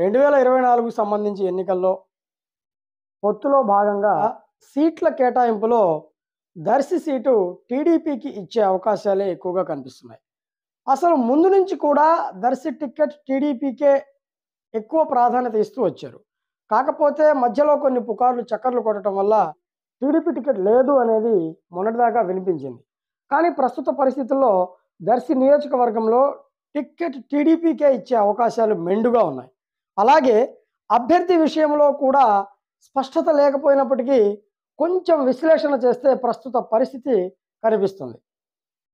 2024కు సంబంధించి ఎన్నికల్లో పొత్తులో భాగంగా సీట్ల కేటాయింపులో దర్శి సీటు టీడీపీకి ఇచ్చే అవకాశాలే ఎక్కువగా కనిపిస్తున్నాయి. అసలు ముందు నుంచి కూడా దర్శి టికెట్ టీడీపీకే ఎక్కువ ప్రాధాన్యత ఇస్తూ వచ్చారు. కాకపోతే మధ్యలో కొన్ని పుకార్లు చక్కర్లు కొట్టడం వల్ల టీడీపీ టికెట్ లేదు అనేది మొన్నటిదాకా వినిపించింది. కానీ ప్రస్తుత పరిస్థితుల్లో దర్శి నియోజకవర్గంలో టికెట్ టీడీపీకే ఇచ్చే అవకాశాలు మెండుగా ఉన్నాయి. అలాగే అభ్యర్థి విషయంలో కూడా స్పష్టత లేకపోయినప్పటికీ కొంచెం విశ్లేషణ చేస్తే ప్రస్తుత పరిస్థితి కనిపిస్తుంది.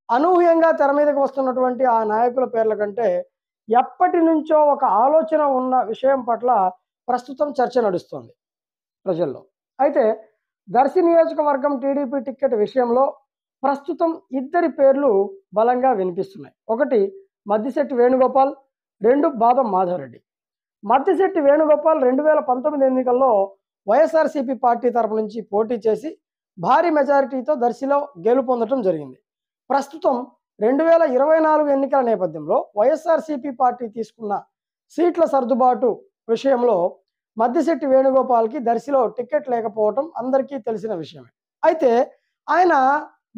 అనూహ్యంగా తెర మీదకి వస్తున్నటువంటి ఆ నాయకుల పేర్ల కంటే ఎప్పటి నుంచో ఒక ఆలోచన ఉన్న విషయం పట్ల ప్రస్తుతం చర్చ నడుస్తుంది ప్రజల్లో. అయితే దర్శి నియోజకవర్గం టీడీపీ టికెట్ విషయంలో ప్రస్తుతం ఇద్దరి పేర్లు బలంగా వినిపిస్తున్నాయి. ఒకటి మద్దిశెట్టి వేణుగోపాల్, రెండు బాదం మాధవరెడ్డి. మద్దిశెట్టి వేణుగోపాల్ 2019 ఎన్నికల్లో వైఎస్ఆర్సీపీ పార్టీ తరపు నుంచి పోటీ చేసి భారీ మెజారిటీతో దర్శిలో గెలుపొందడం జరిగింది. ప్రస్తుతం 2024 ఎన్నికల నేపథ్యంలో వైఎస్ఆర్సీపీ పార్టీ తీసుకున్న సీట్ల సర్దుబాటు విషయంలో మద్దిశెట్టి వేణుగోపాల్కి దర్శిలో టికెట్ లేకపోవడం అందరికీ తెలిసిన విషయమే. అయితే ఆయన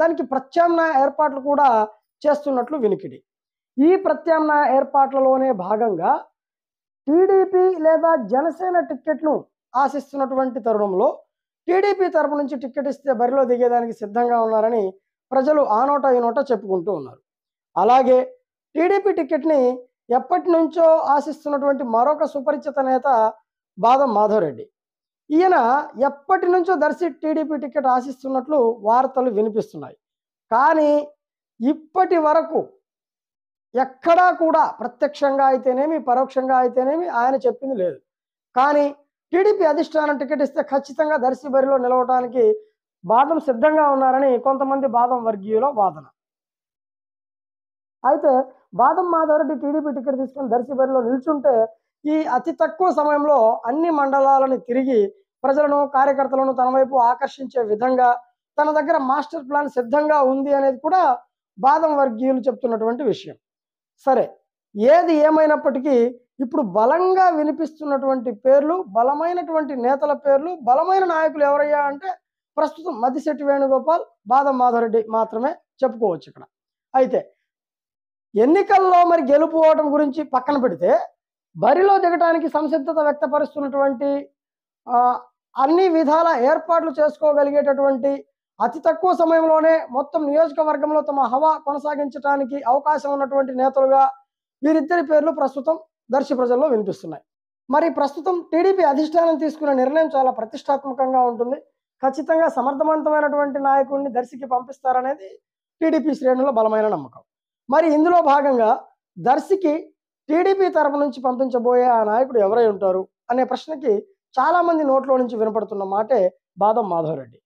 దానికి ప్రత్యామ్నాయ ఏర్పాట్లు కూడా చేస్తున్నట్లు వినికిడి. ఈ ప్రత్యామ్నాయ ఏర్పాట్లలోనే భాగంగా టీడీపీ లేదా జనసేన టిక్కెట్ను ఆశిస్తున్నటువంటి తరుణంలో టీడీపీ తరపు నుంచి టిక్కెట్ ఇస్తే బరిలో దిగేదానికి సిద్ధంగా ఉన్నారని ప్రజలు ఆ నోట ఈ నోట చెప్పుకుంటూ ఉన్నారు. అలాగే టీడీపీ టిక్కెట్ని ఎప్పటి నుంచో ఆశిస్తున్నటువంటి మరొక సుపరిచిత నేత బాదం మాధవరెడ్డి. ఈయన ఎప్పటి నుంచో దర్శి టీడీపీ టికెట్ ఆశిస్తున్నట్లు వార్తలు వినిపిస్తున్నాయి. కానీ ఇప్పటి వరకు ఎక్కడా కూడా ప్రత్యక్షంగా అయితేనేమి పరోక్షంగా అయితేనేమి ఆయన చెప్పింది లేదు. కానీ టీడీపీ అధిష్టానం టికెట్ ఇస్తే ఖచ్చితంగా దర్శి బరిలో నిలవడానికి బాదం సిద్ధంగా ఉన్నారని కొంతమంది బాదం వర్గీయుల వాదన. అయితే బాదం మాధవరెడ్డి టీడీపీ టికెట్ తీసుకుని దర్శి బరిలో నిల్చుంటే ఈ అతి తక్కువ సమయంలో అన్ని మండలాలను తిరిగి ప్రజలను కార్యకర్తలను తన వైపు ఆకర్షించే విధంగా తన దగ్గర మాస్టర్ ప్లాన్ సిద్ధంగా ఉంది అనేది కూడా బాదం వర్గీయులు చెప్తున్నటువంటి విషయం. సరే, ఏది ఏమైనప్పటికీ ఇప్పుడు బలంగా వినిపిస్తున్నటువంటి పేర్లు, బలమైనటువంటి నేతల పేర్లు, బలమైన నాయకులు ఎవరయ్యా అంటే ప్రస్తుతం మద్దిశెట్టి వేణుగోపాల్, బాదం మాధవరెడ్డి మాత్రమే చెప్పుకోవచ్చు ఇక్కడ. అయితే ఎన్నికల్లో మరి గెలుపు ఓటం గురించి పక్కన పెడితే బరిలో దిగటానికి సంసిద్ధత వ్యక్తపరుస్తున్నటువంటి అన్ని విధాల ఏర్పాట్లు చేసుకోగలిగేటటువంటి అతి తక్కువ సమయంలోనే మొత్తం నియోజకవర్గంలో తమ హవా కొనసాగించడానికి అవకాశం ఉన్నటువంటి నేతలుగా వీరిద్దరి పేర్లు ప్రస్తుతం దర్శి ప్రజల్లో వినిపిస్తున్నాయి. మరి ప్రస్తుతం టీడీపీ అధిష్టానం తీసుకున్న నిర్ణయం చాలా ప్రతిష్టాత్మకంగా ఉంటుంది. ఖచ్చితంగా సమర్థవంతమైనటువంటి నాయకుడిని దర్శికి పంపిస్తారనేది టీడీపీ శ్రేణుల బలమైన నమ్మకం. మరి ఇందులో భాగంగా దర్శికి టీడీపీ తరపు నుంచి పంపించబోయే ఆ నాయకుడు ఎవరై ఉంటారు అనే ప్రశ్నకి చాలా మంది నోట్లో నుంచి వినపడుతున్న మాటే బాదం మాధవరెడ్డి.